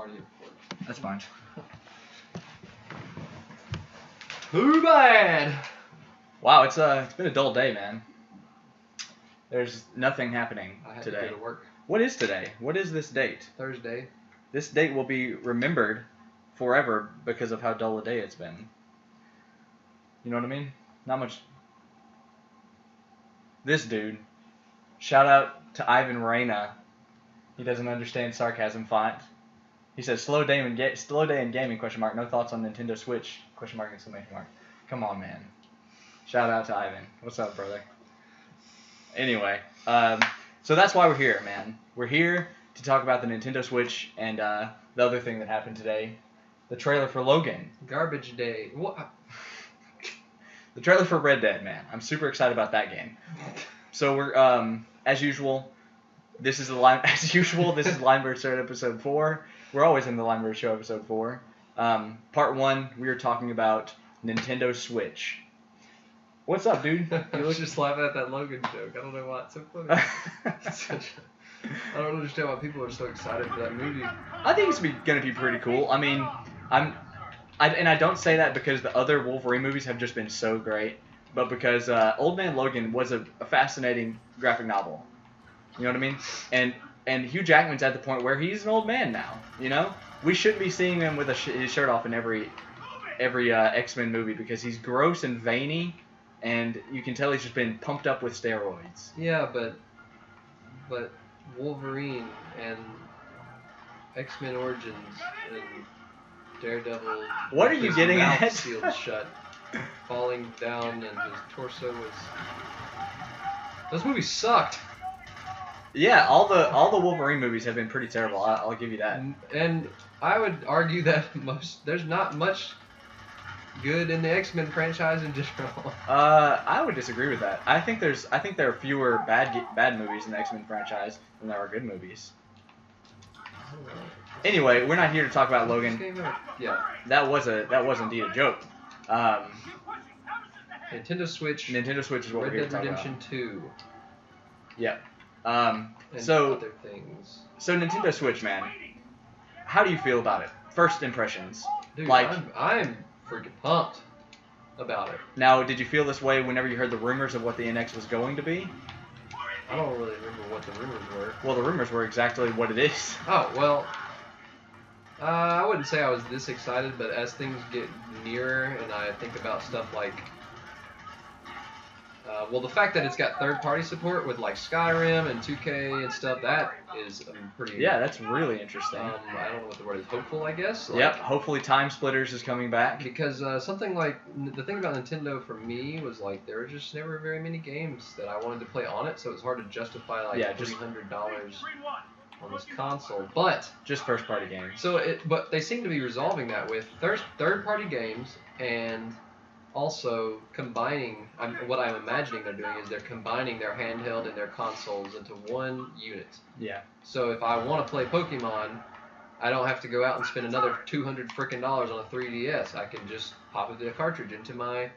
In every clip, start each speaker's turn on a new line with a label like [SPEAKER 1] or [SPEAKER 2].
[SPEAKER 1] already recording.
[SPEAKER 2] That's fine.
[SPEAKER 1] Too bad.
[SPEAKER 2] Wow, it's been a dull day, man. There's nothing happening
[SPEAKER 1] I had
[SPEAKER 2] today.
[SPEAKER 1] to go to work.
[SPEAKER 2] What is today? What is this date?
[SPEAKER 1] Thursday.
[SPEAKER 2] This date will be remembered forever because of how dull a day it's been. You know what I mean? Not much. This dude. Shout out to Ivan Reyna. He doesn't understand sarcasm font. He says, slow day in gaming, question mark. No thoughts on Nintendo Switch, question mark, exclamation mark. Come on, man. Shout out to Ivan. What's up, brother? Anyway, so that's why we're here, man. We're here to talk about the Nintendo Switch and the other thing that happened today. The trailer for Logan.
[SPEAKER 1] Garbage day. What?
[SPEAKER 2] The trailer for Red Dead, man. I'm super excited about that game. So we're, as usual, this is Linebird Show episode 4. We're always in the Linebird Show episode 4. Part 1, we are talking about Nintendo Switch. What's up, dude?
[SPEAKER 1] I was just laughing at that Logan joke. I don't know why it's so funny. I don't understand why people are so excited for that movie.
[SPEAKER 2] I think it's going to be pretty cool. I mean, I don't say that because the other Wolverine movies have just been so great, but because Old Man Logan was a fascinating graphic novel. You know what I mean? And Hugh Jackman's at the point where he's an old man now. You know, we shouldn't be seeing him with his shirt off in every X-Men movie because he's gross and veiny, and you can tell he's just been pumped up with steroids.
[SPEAKER 1] Yeah, but Wolverine and X-Men Origins and Daredevil.
[SPEAKER 2] What are you getting
[SPEAKER 1] mouth
[SPEAKER 2] at?
[SPEAKER 1] Sealed shut, falling down, and his torso was. Those movies sucked.
[SPEAKER 2] Yeah, all the Wolverine movies have been pretty terrible. I'll give you that.
[SPEAKER 1] And I would argue that there's not much good in the X-Men franchise in general.
[SPEAKER 2] I would disagree with that. I think there are fewer bad movies in the X-Men franchise than there are good movies. Anyway, we're not here to talk about Logan.
[SPEAKER 1] Yeah.
[SPEAKER 2] That was indeed a joke.
[SPEAKER 1] Nintendo Switch.
[SPEAKER 2] Nintendo Switch is what we're here to talk about.
[SPEAKER 1] Red Dead Redemption 2.
[SPEAKER 2] Yeah.
[SPEAKER 1] And other things.
[SPEAKER 2] So Nintendo Switch, man. How do you feel about it? First impressions.
[SPEAKER 1] Dude, I'm freaking pumped about it.
[SPEAKER 2] Now, did you feel this way whenever you heard the rumors of what the NX was going to be?
[SPEAKER 1] I don't really remember what the rumors were.
[SPEAKER 2] Well, the rumors were exactly what it is.
[SPEAKER 1] Oh, well, I wouldn't say I was this excited, but as things get nearer and I think about stuff like, well, the fact that it's got third-party support with like Skyrim and 2K and stuff, that is pretty...
[SPEAKER 2] Yeah, that's really interesting.
[SPEAKER 1] I don't know what the word is. Hopeful, I guess?
[SPEAKER 2] Yep, hopefully Time Splitters is coming back.
[SPEAKER 1] Because something like... The thing about Nintendo for me was like there were just never very many games that I wanted to play on it, so it's hard to justify like $300 on this console. But...
[SPEAKER 2] Just first-party games.
[SPEAKER 1] But they seem to be resolving that with third-party games and... Also, combining, what I'm imagining they're doing is they're combining their handheld and their consoles into one unit.
[SPEAKER 2] Yeah.
[SPEAKER 1] So if I want to play Pokemon, I don't have to go out and spend another $200 frickin' on a 3DS. I can just pop the cartridge into my,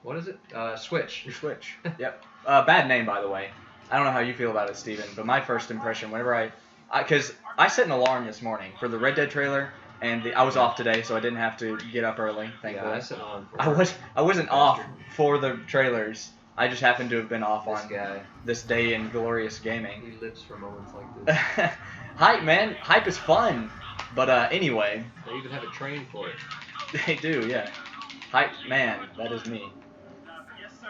[SPEAKER 1] what is it? Switch.
[SPEAKER 2] Your Switch. Yep. Bad name, by the way. I don't know how you feel about it, Steven, but my first impression, whenever because I set an alarm this morning for the Red Dead trailer. And I was off today, so I didn't have to get up early. Thankfully.
[SPEAKER 1] Yeah, I set on for
[SPEAKER 2] I wasn't off for the trailers. I just happened to have been off on
[SPEAKER 1] guy.
[SPEAKER 2] This day in glorious gaming.
[SPEAKER 1] He lives for moments like this.
[SPEAKER 2] Hype, man. Hype is fun. But anyway.
[SPEAKER 1] They even have a train for it.
[SPEAKER 2] They do, yeah. Hype, man. That is me.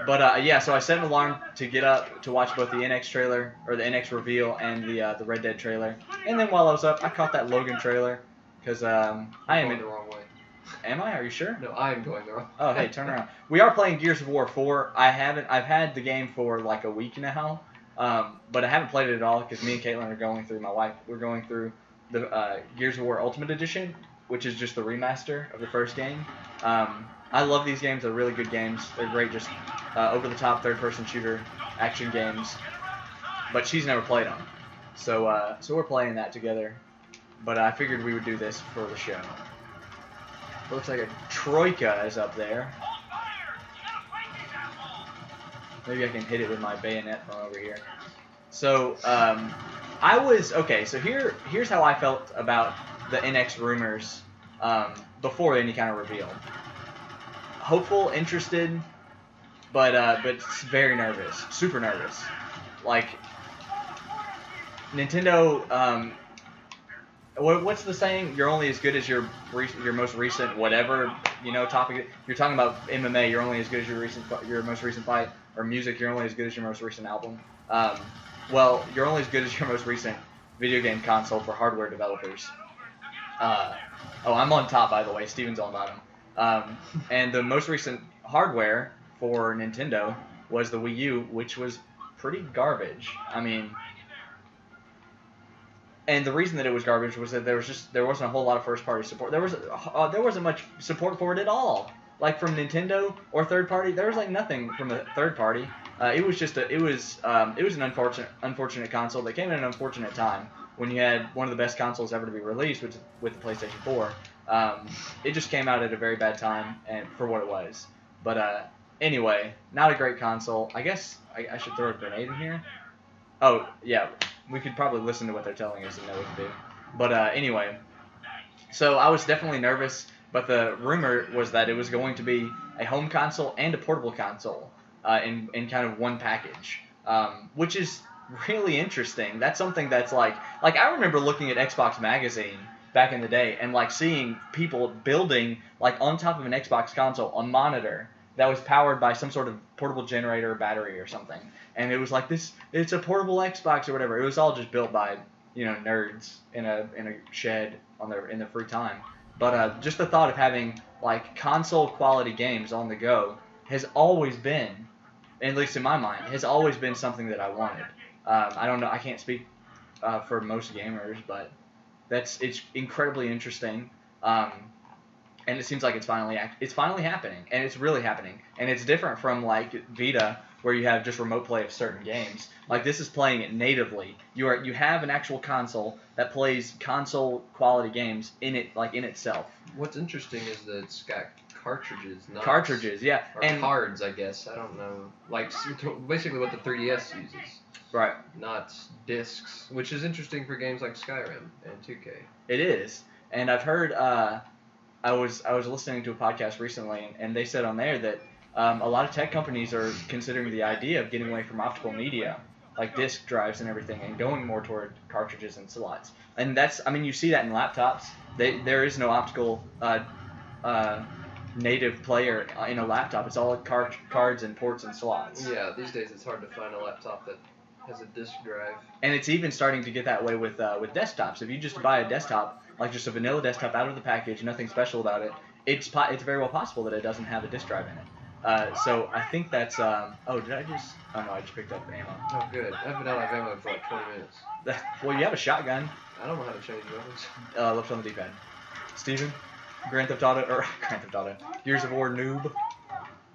[SPEAKER 2] But yeah, so I set an alarm to get up to watch both the NX trailer, or the NX reveal, and the Red Dead trailer. And then while I was up, I caught that Logan trailer. Because I am
[SPEAKER 1] going the wrong way.
[SPEAKER 2] Am I? Are you sure?
[SPEAKER 1] No, I am going the wrong way.
[SPEAKER 2] Oh, hey, turn around. We are playing Gears of War 4. I've had the game for like a week now, but I haven't played it at all because me and Caitlin are going through, we're going through the Gears of War Ultimate Edition, which is just the remaster of the first game. I love these games. They're really good games. They're great, just over-the-top third-person shooter action games. But she's never played them. So we're playing that together. But I figured we would do this for the show. Looks like a troika is up there. Maybe I can hit it with my bayonet from over here. So, I was okay. So here's how I felt about the NX rumors before any kind of reveal. Hopeful, interested, but very nervous, super nervous. Like Nintendo. What's the saying? You're only as good as your most recent whatever topic. You're talking about MMA. You're only as good as your most recent fight, or music. You're only as good as your most recent album. Well, you're only as good as your most recent video game console for hardware developers. I'm on top, by the way. Steven's on bottom. And the most recent hardware for Nintendo was the Wii U, which was pretty garbage. I mean, and the reason that it was garbage was that there wasn't a whole lot of first-party support. There wasn't much support for it at all. Like from Nintendo or third party, there was like nothing from a third party. It was an unfortunate console that came at an unfortunate time when you had one of the best consoles ever to be released with the PlayStation 4. It just came out at a very bad time and for what it was. But anyway, not a great console. I guess I should throw a grenade in here. Oh yeah, we could probably listen to what they're telling us and know what to do. But anyway, so I was definitely nervous. But the rumor was that it was going to be a home console and a portable console in kind of one package, which is really interesting. That's something that's like I remember looking at Xbox Magazine back in the day and like seeing people building like on top of an Xbox console a monitor that was powered by some sort of portable generator or battery or something, and it was like it's a portable Xbox or whatever. It was all just built by nerds in a shed in their free time. But just the thought of having like console quality games on the go has always been, at least in my mind, has always been something that I wanted. I don't know, I can't speak for most gamers, but it's incredibly interesting. And it seems like it's finally happening, and it's really happening, and it's different from like Vita, where you have just remote play of certain games. Like this is playing it natively. You have an actual console that plays console quality games in itself.
[SPEAKER 1] What's interesting is that it's got cartridges, not
[SPEAKER 2] yeah,
[SPEAKER 1] or
[SPEAKER 2] and
[SPEAKER 1] cards, I guess. I don't know, like basically what the 3DS uses.
[SPEAKER 2] Right.
[SPEAKER 1] Not discs, which is interesting for games like Skyrim and 2K.
[SPEAKER 2] It is, and I've heard. I was listening to a podcast recently, and they said on there that a lot of tech companies are considering the idea of getting away from optical media, like disk drives and everything, and going more toward cartridges and slots. And you see that in laptops. There is no optical native player in a laptop. It's all cards and ports and slots.
[SPEAKER 1] Yeah, these days it's hard to find a laptop that has a disk drive.
[SPEAKER 2] And it's even starting to get that way with desktops. If you just buy a desktop, like just a vanilla desktop out of the package, nothing special about it, it's very well possible that it doesn't have a disk drive in it. So I think that's oh no, I just picked up ammo.
[SPEAKER 1] Oh good, I've been out of ammo for like 20 minutes.
[SPEAKER 2] Well, you have a shotgun.
[SPEAKER 1] I don't know how to change weapons.
[SPEAKER 2] Left on the D-pad. Steven, Grand Theft Auto, Gears of War noob.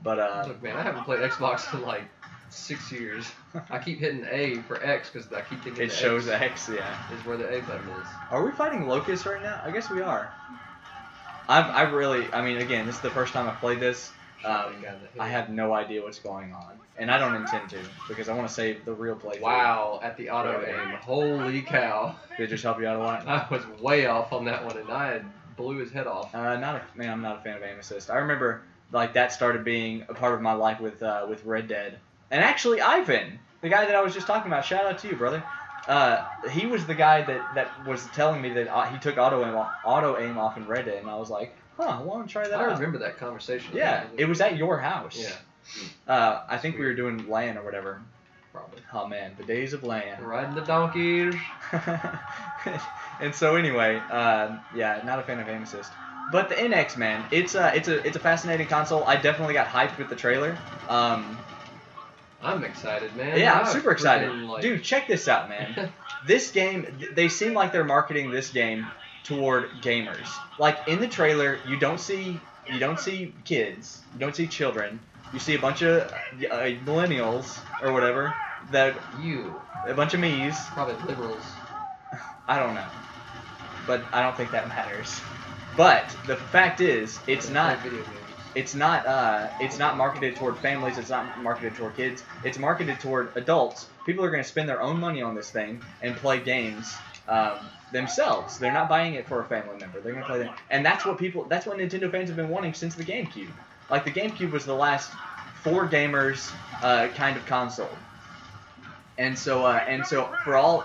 [SPEAKER 2] But
[SPEAKER 1] look man, I haven't played Xbox in like 6 years. I keep hitting A for X because I keep thinking
[SPEAKER 2] it shows X, yeah.
[SPEAKER 1] Is where the A button is.
[SPEAKER 2] Are we fighting locusts right now? I guess we are. Again, this is the first time I've played this. I have no idea what's going on, and I don't intend to because I want to save the real playthrough.
[SPEAKER 1] Wow, at the auto aim, holy cow!
[SPEAKER 2] Did it just help you out a lot?
[SPEAKER 1] I was way off on that one, and I blew his head off.
[SPEAKER 2] I'm not a fan of aim assist. I remember like that started being a part of my life with Red Dead, and actually Ivan, the guy that I was just talking about. Shout out to you, brother. He was the guy that was telling me that he took auto aim off in Red Dead, and I was like, I want to try that out.
[SPEAKER 1] I remember that conversation.
[SPEAKER 2] Yeah, it was at your house.
[SPEAKER 1] Yeah.
[SPEAKER 2] I think we were doing LAN or whatever.
[SPEAKER 1] Probably.
[SPEAKER 2] Oh man, the days of LAN.
[SPEAKER 1] Riding the donkeys.
[SPEAKER 2] And so anyway, not a fan of aim assist. But the NX, man, it's a fascinating console. I definitely got hyped with the trailer.
[SPEAKER 1] I'm excited, man.
[SPEAKER 2] Yeah, I'm super excited. Dude, check this out, man. This game, they seem like they're marketing this game toward gamers. Like in the trailer, you don't see kids, you don't see children. You see a bunch of millennials or whatever. A bunch of me's.
[SPEAKER 1] Probably liberals.
[SPEAKER 2] I don't know, but I don't think that matters. But the fact is, it's not it's not marketed toward families. It's not marketed toward kids. It's marketed toward adults. People are going to spend their own money on this thing and play games themselves. They're not buying it for a family member. They're going to play them, and that's what Nintendo fans have been wanting since the GameCube. Like the GameCube was the last for gamers kind of console, and so for all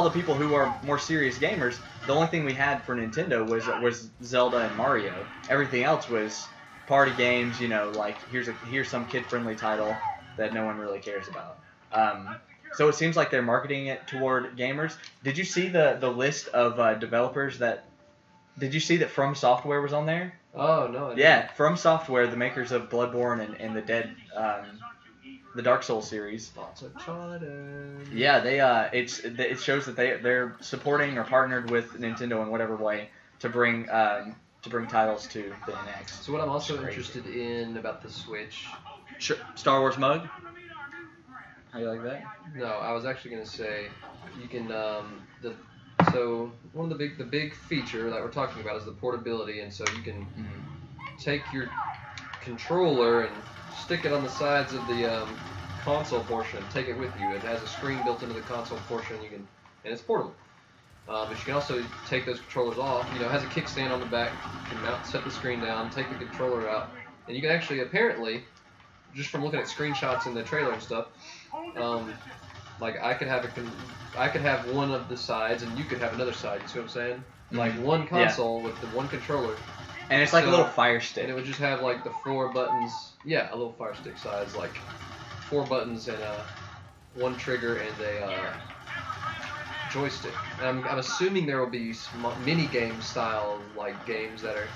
[SPEAKER 2] the people who are more serious gamers, the only thing we had for Nintendo was Zelda and Mario. Everything else was party games, like here's some kid-friendly title that no one really cares about. So it seems like they're marketing it toward gamers. Did you see the list of developers that? Did you see that From Software was on there?
[SPEAKER 1] Oh no. I didn't.
[SPEAKER 2] Yeah, From Software, the makers of Bloodborne and the Dark Souls series. Yeah, it shows that they're supporting or partnered with Nintendo in whatever way to bring titles to the NX.
[SPEAKER 1] So what I'm also interested in about the Switch.
[SPEAKER 2] Sure. Star Wars mug. How you like that?
[SPEAKER 1] No, I was actually gonna say you can so one of the big feature that we're talking about is the portability, and so you can take your controller and stick it on the sides of the console portion, take it with you. It has a screen built into the console portion, and it's portable. But you can also take those controllers off. It has a kickstand on the back. You can set the screen down, take the controller out, and you can actually, apparently, just from looking at screenshots in the trailer and stuff, like I could have one of the sides and you could have another side. You see what I'm saying? Like one console with the one controller.
[SPEAKER 2] And it's like a little fire stick.
[SPEAKER 1] And it would just have like the 4 buttons. Yeah, a little fire stick size, like 4 buttons and one trigger and a joystick. And I'm assuming there will be mini game style like games that are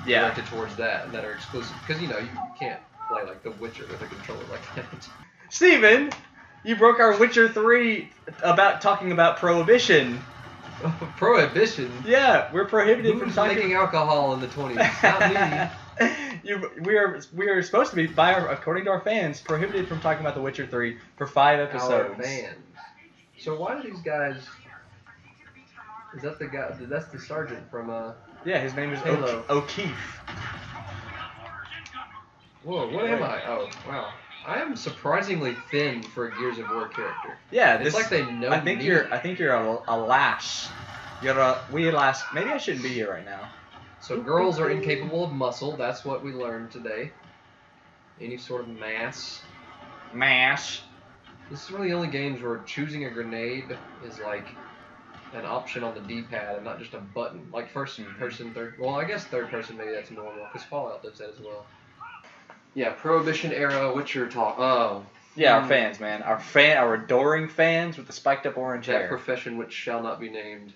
[SPEAKER 1] directed towards that and that are exclusive, because you can't play like The Witcher with a controller like that.
[SPEAKER 2] Steven, you broke our Witcher 3 talking about prohibition.
[SPEAKER 1] Prohibition?
[SPEAKER 2] Yeah, we're prohibited from
[SPEAKER 1] making alcohol in the 20s. Not me.
[SPEAKER 2] We are supposed to be, according to our fans, prohibited from talking about The Witcher 3 for 5 episodes.
[SPEAKER 1] Our fans. So why do these guys? Is that the guy? That's the sergeant from
[SPEAKER 2] Yeah, his name is
[SPEAKER 1] Halo.
[SPEAKER 2] O'Keefe.
[SPEAKER 1] Whoa, what am I? Oh, wow. I am surprisingly thin for a Gears of War character.
[SPEAKER 2] Yeah,
[SPEAKER 1] it's like they know
[SPEAKER 2] I think
[SPEAKER 1] me.
[SPEAKER 2] you're a lass. You're a wee lass. Maybe I shouldn't be here right now.
[SPEAKER 1] So girls are incapable of muscle. That's what we learned today. Any sort of mass. This is one of the only games where choosing a grenade is like an option on the D-pad and not just a button. Like first person, well, I guess third person maybe that's normal, because Fallout does that as well. Yeah, Prohibition era Witcher talk. Oh.
[SPEAKER 2] Yeah, our fans, man. Our adoring fans with the spiked up orange hair.
[SPEAKER 1] That profession which shall not be named.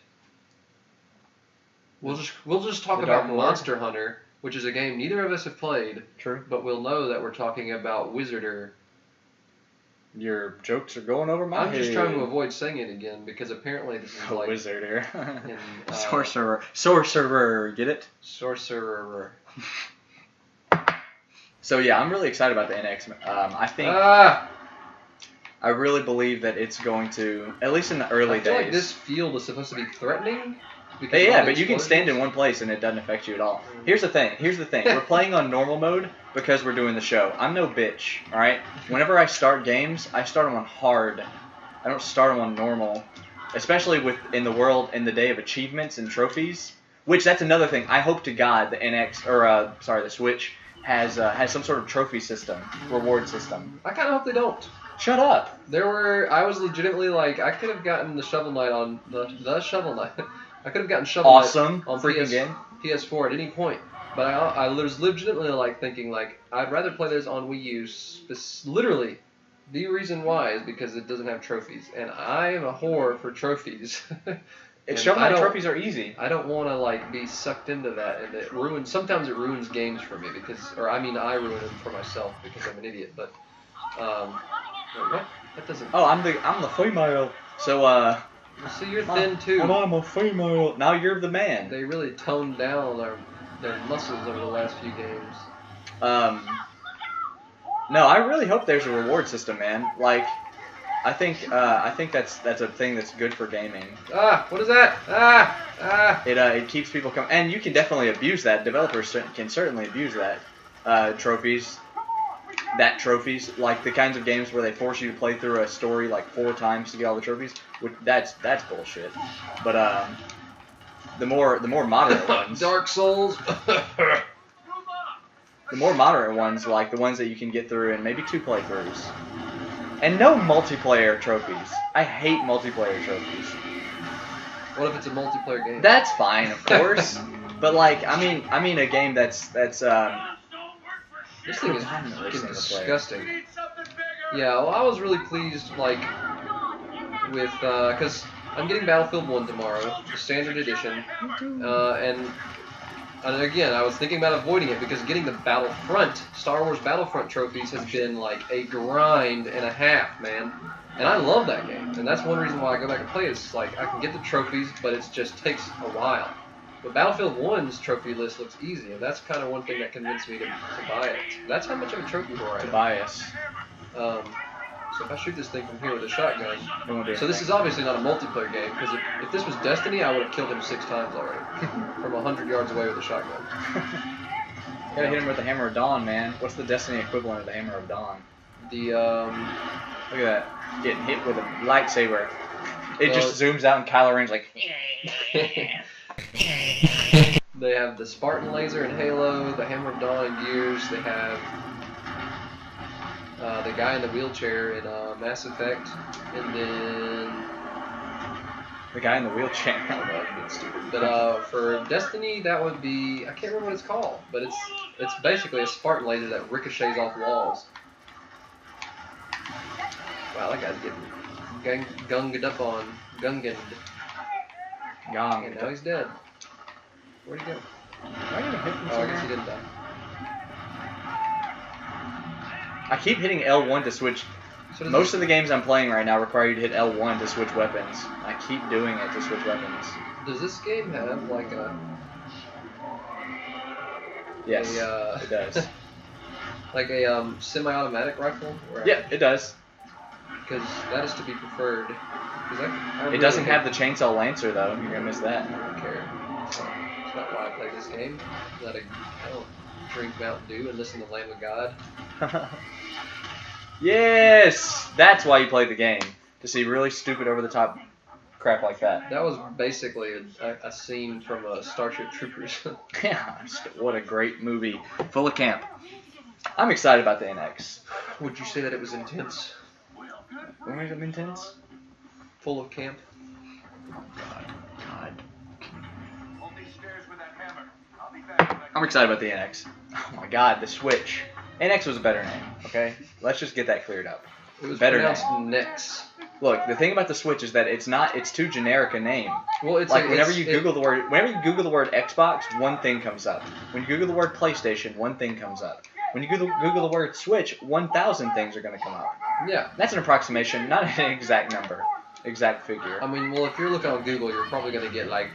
[SPEAKER 1] We'll just talk about Monster Hunter, which is a game neither of us have played.
[SPEAKER 2] True.
[SPEAKER 1] But we'll know that we're talking about Wizarder.
[SPEAKER 2] Your jokes are going over my head.
[SPEAKER 1] I'm just trying to avoid saying it again because apparently this is like
[SPEAKER 2] Wizarder.
[SPEAKER 1] Sorcerer.
[SPEAKER 2] Sorcerer, get it?
[SPEAKER 1] Sorcerer.
[SPEAKER 2] So yeah, I'm really excited about the NX. I really believe that it's going to, at least in the early days.
[SPEAKER 1] I feel like this field is supposed to be threatening.
[SPEAKER 2] Yeah, but you can stand in one place and it doesn't affect you at all. Here's the thing. We're playing on normal mode because we're doing the show. I'm no bitch, all right? Whenever I start games, I start them on hard. I don't start them on normal, especially in the day of achievements and trophies. Which that's another thing. I hope to God the the Switch has some sort of trophy system, reward system.
[SPEAKER 1] I kind of hope they don't.
[SPEAKER 2] Shut up.
[SPEAKER 1] I was legitimately like, I could have gotten the Shovel Knight on the Shovel Knight. I could have gotten Shovel Knight on
[SPEAKER 2] freaking game.
[SPEAKER 1] PS4 at any point. But I was legitimately like thinking like, I'd rather play this on Wii U. Literally, the reason why is because it doesn't have trophies, and I am a whore for trophies.
[SPEAKER 2] Shovel Knight trophies are easy.
[SPEAKER 1] I don't want to like be sucked into that, and sometimes it ruins games for me I ruin them for myself because I'm an idiot. But what? That doesn't.
[SPEAKER 2] Oh, I'm the female. So
[SPEAKER 1] so you're thin too.
[SPEAKER 2] Well, I'm a female. Now you're the man.
[SPEAKER 1] They really toned down their muscles over the last few games.
[SPEAKER 2] No, I really hope there's a reward system, man. Like, I think that's a thing that's good for gaming.
[SPEAKER 1] Ah, what is that? Ah.
[SPEAKER 2] It keeps people coming, and you can definitely abuse that. Developers can certainly abuse that. Trophies, like the kinds of games where they force you to play through a story like 4 times to get all the trophies. That's bullshit. But the more moderate ones.
[SPEAKER 1] Dark Souls.
[SPEAKER 2] The more moderate ones, like the ones that you can get through in maybe 2 playthroughs. And no multiplayer trophies. I hate multiplayer trophies.
[SPEAKER 1] What if it's a multiplayer game?
[SPEAKER 2] That's fine, of course. But like, I mean a game that's
[SPEAKER 1] This thing is fucking disgusting. Yeah, well, I was really pleased, like, with, because I'm getting Battlefield 1 tomorrow, the standard edition, and again, I was thinking about avoiding it because getting the Battlefront, Star Wars Battlefront trophies has been like a grind and a half, man. And I love that game, and that's one reason why I go back and play it. It's like I can get the trophies, but it just takes a while. But Battlefield 1's trophy list looks easy, and that's kind of one thing that convinced me to buy it. That's how much of a trophy whore I am.
[SPEAKER 2] bias.
[SPEAKER 1] So if I shoot this thing from here with a shotgun, so this
[SPEAKER 2] is
[SPEAKER 1] is obviously not a multiplayer game, because if this was Destiny, I would have killed him 6 times already, from 100 yards away with a shotgun.
[SPEAKER 2] Gotta hit him with the Hammer of Dawn, man. What's the Destiny equivalent of the Hammer of Dawn?
[SPEAKER 1] The
[SPEAKER 2] Look at that, getting hit with a lightsaber. It just zooms out and Kylo Ren's like.
[SPEAKER 1] They have the Spartan laser in Halo, the Hammer of Dawn in Gears. They have the guy in the wheelchair in Mass Effect, and then
[SPEAKER 2] the guy in the wheelchair.
[SPEAKER 1] I don't know, I'm being stupid. But for Destiny, that would be, I can't remember what it's called, but it's basically a Spartan laser that ricochets off walls. Wow, that guy's getting gunged up on, gunged.
[SPEAKER 2] Gong.
[SPEAKER 1] And now he's dead. Where'd he go?
[SPEAKER 2] Why did I hit him?
[SPEAKER 1] Oh, I guess he didn't die.
[SPEAKER 2] I keep hitting L1 to switch.
[SPEAKER 1] So
[SPEAKER 2] Most of the games I'm playing right now require you to hit L1 to switch weapons. I keep doing it to switch weapons.
[SPEAKER 1] Does this game have like a...
[SPEAKER 2] Yes, it does.
[SPEAKER 1] Like a semi-automatic rifle?
[SPEAKER 2] Yeah, it does.
[SPEAKER 1] Because that is to be preferred.
[SPEAKER 2] It doesn't have the chainsaw lancer though. You're gonna miss that.
[SPEAKER 1] I don't care. It's not why I play this game. I don't drink Mountain Dew and listen to Lamb of God.
[SPEAKER 2] Yes, that's why you play the game, to see really stupid, over-the-top crap like that.
[SPEAKER 1] That was basically a scene from Starship Troopers.
[SPEAKER 2] Yeah, what a great movie, full of camp. I'm excited about the NX.
[SPEAKER 1] Would you say that it was intense?
[SPEAKER 2] What made it intense?
[SPEAKER 1] Full of camp?
[SPEAKER 2] God. I'm excited about the NX. Oh my God, the Switch. NX was a better name, okay? Let's just get that cleared up.
[SPEAKER 1] It was
[SPEAKER 2] better
[SPEAKER 1] pronounced
[SPEAKER 2] name.
[SPEAKER 1] Nex.
[SPEAKER 2] Look, the thing about the Switch is that it's too generic a name.
[SPEAKER 1] Well, it's
[SPEAKER 2] like whenever you Google the word Xbox, one thing comes up. When you Google the word PlayStation, one thing comes up. When you Google the word Switch, 1,000 things are going to come up.
[SPEAKER 1] Yeah.
[SPEAKER 2] That's an approximation, not an exact number, exact figure.
[SPEAKER 1] I mean, well, if you're looking on Google, you're probably going to get like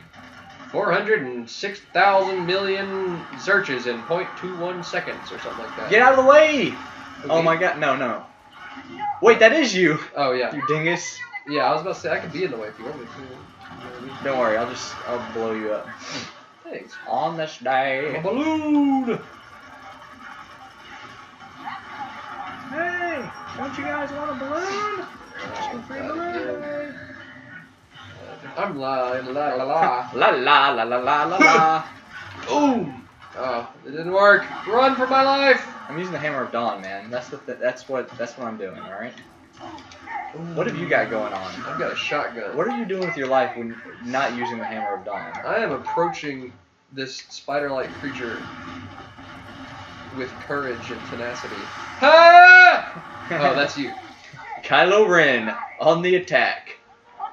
[SPEAKER 1] 406,000 million searches in 0.21 seconds or something like that.
[SPEAKER 2] Get out of the way!
[SPEAKER 1] Okay.
[SPEAKER 2] Oh my God, no. Wait, that is you!
[SPEAKER 1] Oh, yeah.
[SPEAKER 2] You dingus.
[SPEAKER 1] Yeah, I was about to say, I could be in the way if you want me to.
[SPEAKER 2] Don't worry, I'll blow you up.
[SPEAKER 1] Thanks.
[SPEAKER 2] On this day.
[SPEAKER 1] A balloon!
[SPEAKER 2] Hey, don't you guys want a balloon?
[SPEAKER 1] I'm la la la la.
[SPEAKER 2] La la la la la la la.
[SPEAKER 1] Boom! Oh, it didn't work. Run for my life!
[SPEAKER 2] I'm using the Hammer of Dawn, man. That's what I'm doing. All right. What have you got going on?
[SPEAKER 1] I've got a shotgun.
[SPEAKER 2] What are you doing with your life when not using the Hammer of Dawn?
[SPEAKER 1] I am approaching this spider-like creature with courage and tenacity. Ah! Oh, that's you.
[SPEAKER 2] Kylo Ren on the attack.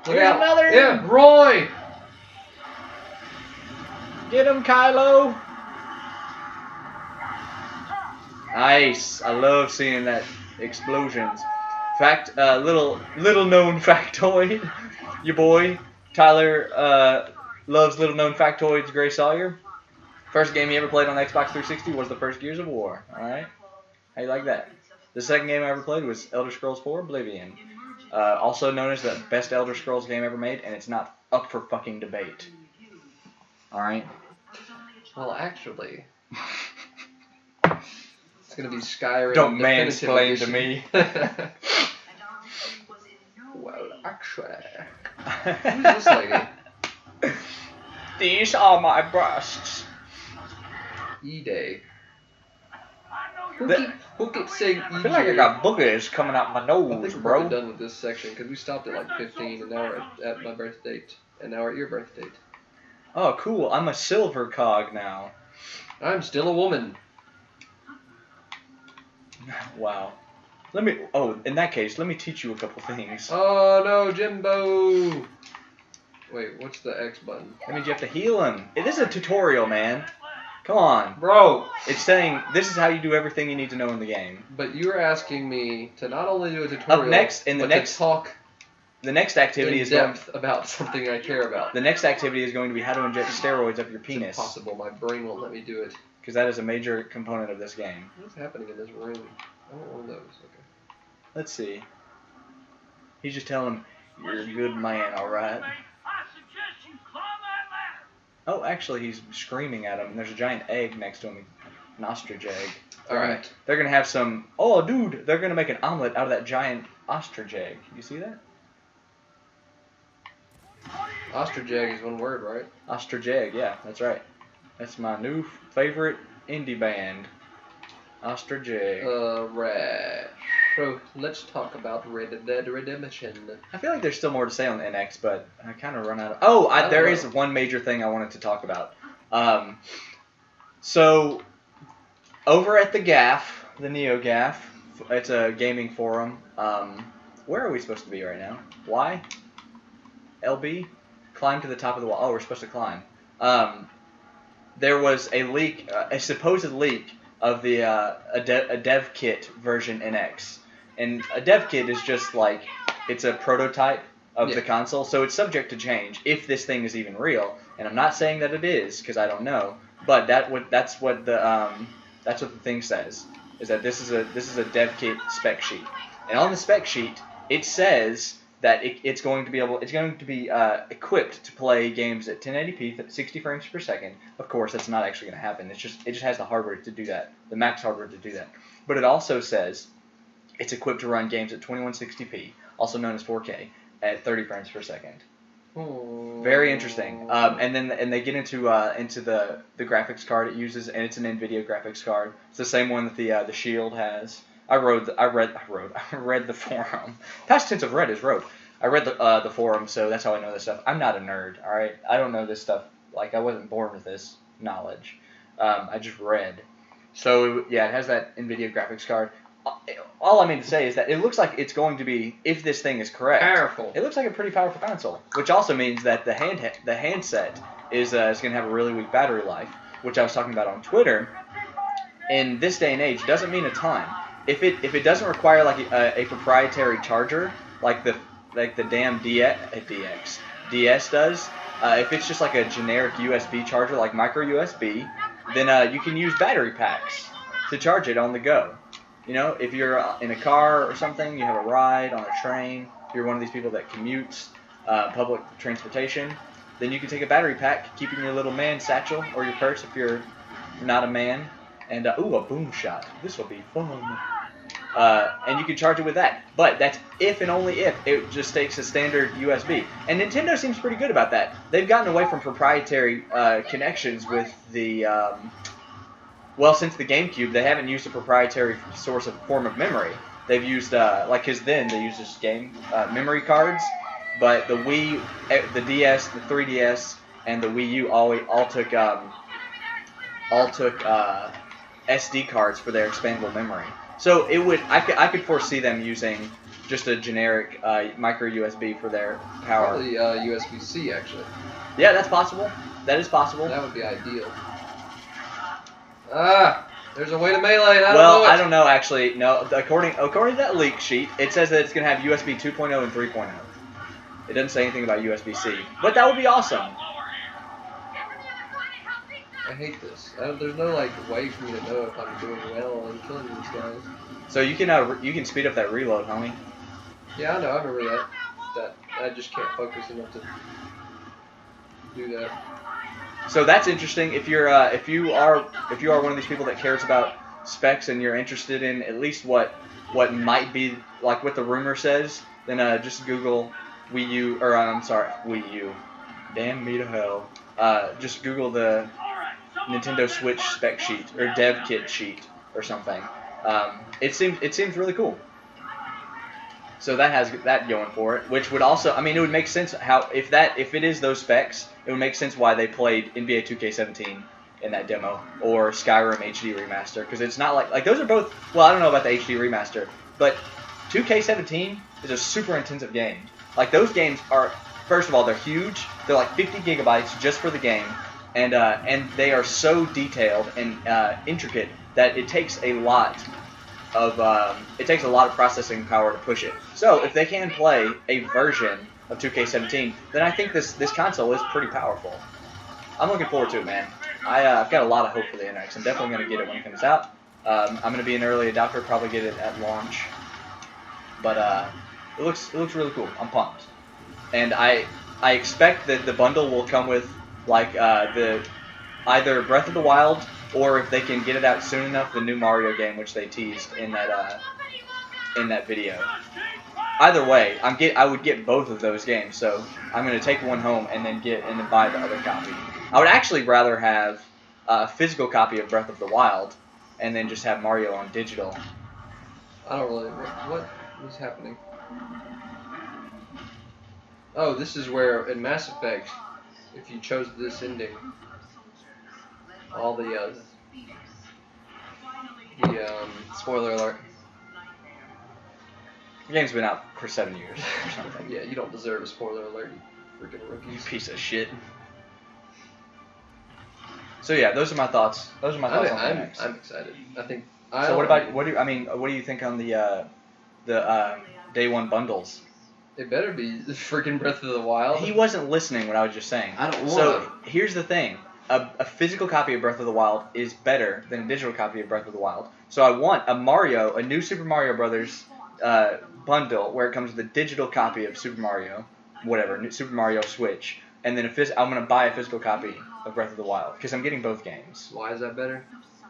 [SPEAKER 1] Look
[SPEAKER 2] Here's
[SPEAKER 1] out.
[SPEAKER 2] another.
[SPEAKER 1] Yeah, Roy!
[SPEAKER 2] Get him, Kylo. Nice. I love seeing that explosions. Fact, little known factoid. Your boy Tyler loves little known factoids. Gray Sawyer. First game he ever played on Xbox 360 was the first Gears of War. All right. How you like that? The second game I ever played was Elder Scrolls 4: Oblivion. Also known as the best Elder Scrolls game ever made, and it's not up for fucking debate. Alright?
[SPEAKER 1] Well, actually, it's gonna be Skyrim.
[SPEAKER 2] Don't
[SPEAKER 1] Definitive
[SPEAKER 2] mansplain to
[SPEAKER 1] Edition.
[SPEAKER 2] me.
[SPEAKER 1] Well, actually, who's this lady?
[SPEAKER 2] These are my breasts.
[SPEAKER 1] E-Day.
[SPEAKER 2] That-
[SPEAKER 1] Who keeps saying
[SPEAKER 2] I feel like I got boogers coming out my
[SPEAKER 1] I
[SPEAKER 2] nose,
[SPEAKER 1] think we're
[SPEAKER 2] bro.
[SPEAKER 1] probably done with this section because we stopped at like 15 and now we're at my birth date. And now we're at your birth date.
[SPEAKER 2] Oh, cool. I'm a silver cog now.
[SPEAKER 1] I'm still a woman.
[SPEAKER 2] Wow. In that case, let me teach you a couple things.
[SPEAKER 1] Oh no, Jimbo! Wait, what's the X button?
[SPEAKER 2] That means you have to heal him. It is a tutorial, man. Come on.
[SPEAKER 1] Bro!
[SPEAKER 2] It's saying this is how you do everything you need to know in the game.
[SPEAKER 1] But you were asking me to not only do a tutorial,
[SPEAKER 2] Up next,
[SPEAKER 1] but to talk
[SPEAKER 2] the next activity
[SPEAKER 1] in
[SPEAKER 2] is going.
[SPEAKER 1] depth about something I care about.
[SPEAKER 2] The next activity is going to be how to inject steroids up your
[SPEAKER 1] It's
[SPEAKER 2] penis,
[SPEAKER 1] impossible. My brain won't let me do it.
[SPEAKER 2] because that is a major component of this game.
[SPEAKER 1] What's happening in this room? I want one of those. Okay.
[SPEAKER 2] Let's see. He's just telling him, "You're a good man, all right." Oh, actually, he's screaming at him, and there's a giant egg next to him, an ostrich egg.
[SPEAKER 1] Alright.
[SPEAKER 2] They're gonna have some. Oh, dude, they're gonna make an omelet out of that giant ostrich egg. You see that?
[SPEAKER 1] Ostrich egg is one word, right?
[SPEAKER 2] Ostrich egg, yeah, that's right. That's my new favorite indie band. Ostrich egg.
[SPEAKER 1] Right. So let's talk about Red Dead Redemption.
[SPEAKER 2] I feel like there's still more to say on the NX, but I kind of run out of... Oh, there is one major thing I wanted to talk about. So, over at the GAF, the NeoGAF, it's a gaming forum. Where are we supposed to be right now? Y? LB? Climb to the top of the wall. Oh, we're supposed to climb. There was a leak, a supposed leak of the a dev kit version NX. And a dev kit is just like, it's a prototype of the console, so it's subject to change if this thing is even real. And I'm not saying that it is, because I don't know, but that's what the thing says, is that this is a dev kit spec sheet. And on the spec sheet, it says that it's going to be equipped to play games at 1080p at 60 frames per second. Of course, that's not actually going to happen. It just has the hardware to do that, the max hardware to do that. But it also says it's equipped to run games at 2160p, also known as 4K, at 30 frames per second. Very interesting. And they get into the graphics card it uses, and it's an NVIDIA graphics card. It's the same one that the Shield has. I read the forum. Past tense of read is wrote. I read the forum, so that's how I know this stuff. I'm not a nerd, all right? I don't know this stuff. Like, I wasn't born with this knowledge. I just read. So yeah, it has that NVIDIA graphics card. All I mean to say is that it looks like it's going to be, if this thing is correct,
[SPEAKER 1] powerful.
[SPEAKER 2] It looks like a pretty powerful console, which also means that the handset is going to have a really weak battery life, which I was talking about on Twitter. In this day and age, doesn't mean a ton. If it doesn't require like a proprietary charger, like the damn DS does, if it's just like a generic USB charger, like micro USB, then you can use battery packs to charge it on the go. You know, if you're in a car or something, you have a ride on a train, if you're one of these people that commutes public transportation, then you can take a battery pack, keep it in your little man satchel or your purse if you're not a man, and ooh, a boom shot. This will be fun. And you can charge it with that. But that's if and only if it just takes a standard USB. And Nintendo seems pretty good about that. They've gotten away from proprietary connections with the... well, since the GameCube, they haven't used a proprietary form of memory. They've used, because then they used this game memory cards, but the Wii, the DS, the 3DS, and the Wii U all took SD cards for their expandable memory. So I could foresee them using just a generic micro USB for their power.
[SPEAKER 1] Probably USB-C actually.
[SPEAKER 2] Yeah, that's possible. That is possible.
[SPEAKER 1] That would be ideal. There's a way to melee.
[SPEAKER 2] I don't know actually. No, according to that leak sheet, it says that it's gonna have USB 2.0 and 3.0. It doesn't say anything about USB-C, but that would be awesome.
[SPEAKER 1] I hate this. There's no way for me to know if I'm doing well and killing these guys.
[SPEAKER 2] So you can speed up that reload, homie.
[SPEAKER 1] Yeah, I know. I remember that. That I just can't focus enough to do that.
[SPEAKER 2] So that's interesting. If you are one of these people that cares about specs and you're interested in at least what might be like what the rumor says, then just Google Wii U or I'm sorry Wii U. Damn me to hell. Just Google the Nintendo Switch spec sheet or dev kit sheet or something. It seems really cool. So that has that going for it, which would also, I mean, it would make sense how if it is those specs, it would make sense why they played NBA 2K17 in that demo or Skyrim HD remaster because it's not like those are both. Well, I don't know about the HD remaster, but 2K17 is a super intensive game. Like those games are, first of all, they're huge. They're like 50 gigabytes just for the game, and they are so detailed and intricate that it takes a lot of processing power to push it. So if they can play a version of 2K17, then I think this console is pretty powerful. I'm looking forward to it, man. I've got a lot of hope for the NX. I'm definitely going to get it when it comes out. I'm going to be an early adopter, probably get it at launch. But it looks really cool. I'm pumped, and I expect that the bundle will come with like the either Breath of the Wild or if they can get it out soon enough, the new Mario game, which they teased in that video. Either way, I would get both of those games, so I'm gonna take one home and then buy the other copy. I would actually rather have a physical copy of Breath of the Wild and then just have Mario on digital.
[SPEAKER 1] I don't really. What is happening? Oh, this is where in Mass Effect, if you chose this ending, all the spoiler alert.
[SPEAKER 2] The game's been out for 7 years or something.
[SPEAKER 1] Yeah, you don't deserve a spoiler alert, you freaking rookie.
[SPEAKER 2] You piece of shit. So yeah, those are my thoughts. Those are my thoughts on the NX.
[SPEAKER 1] I'm excited. I think.
[SPEAKER 2] So what do you think on the day one bundles?
[SPEAKER 1] It better be the freaking Breath of the Wild.
[SPEAKER 2] He wasn't listening what I was just saying.
[SPEAKER 1] I don't want.
[SPEAKER 2] So here's the thing: a physical copy of Breath of the Wild is better than a digital copy of Breath of the Wild. So I want a new Super Mario Brothers bundle where it comes with a digital copy of Super Mario, whatever, Super Mario Switch, and then I'm gonna buy a physical copy of Breath of the Wild because I'm getting both games.
[SPEAKER 1] Why is that better?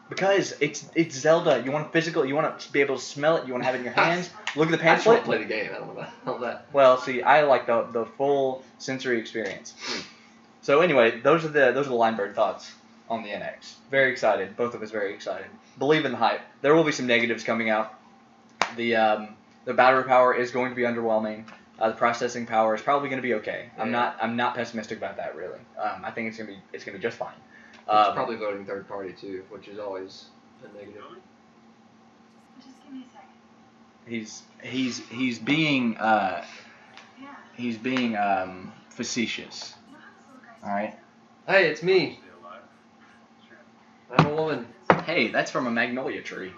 [SPEAKER 2] Because it's Zelda. You want physical. You want to be able to smell it. You want to have it in your hands. Look at the
[SPEAKER 1] I just
[SPEAKER 2] pamphlet.
[SPEAKER 1] want to play the game. I don't know about that.
[SPEAKER 2] Well, see, I like the full sensory experience. So anyway, those are the Linebird thoughts on the NX. Very excited. Both of us very excited. Believe in the hype. There will be some negatives coming out. The battery power is going to be underwhelming. The processing power is probably going to be okay.
[SPEAKER 1] Yeah.
[SPEAKER 2] I'm not pessimistic about that really. I think it's gonna be just fine.
[SPEAKER 1] It's probably voting third party too, which is always a negative.
[SPEAKER 3] Just give me a second.
[SPEAKER 2] He's being facetious. All right.
[SPEAKER 1] Hey, it's me. I'm a woman.
[SPEAKER 2] Hey, that's from a magnolia tree.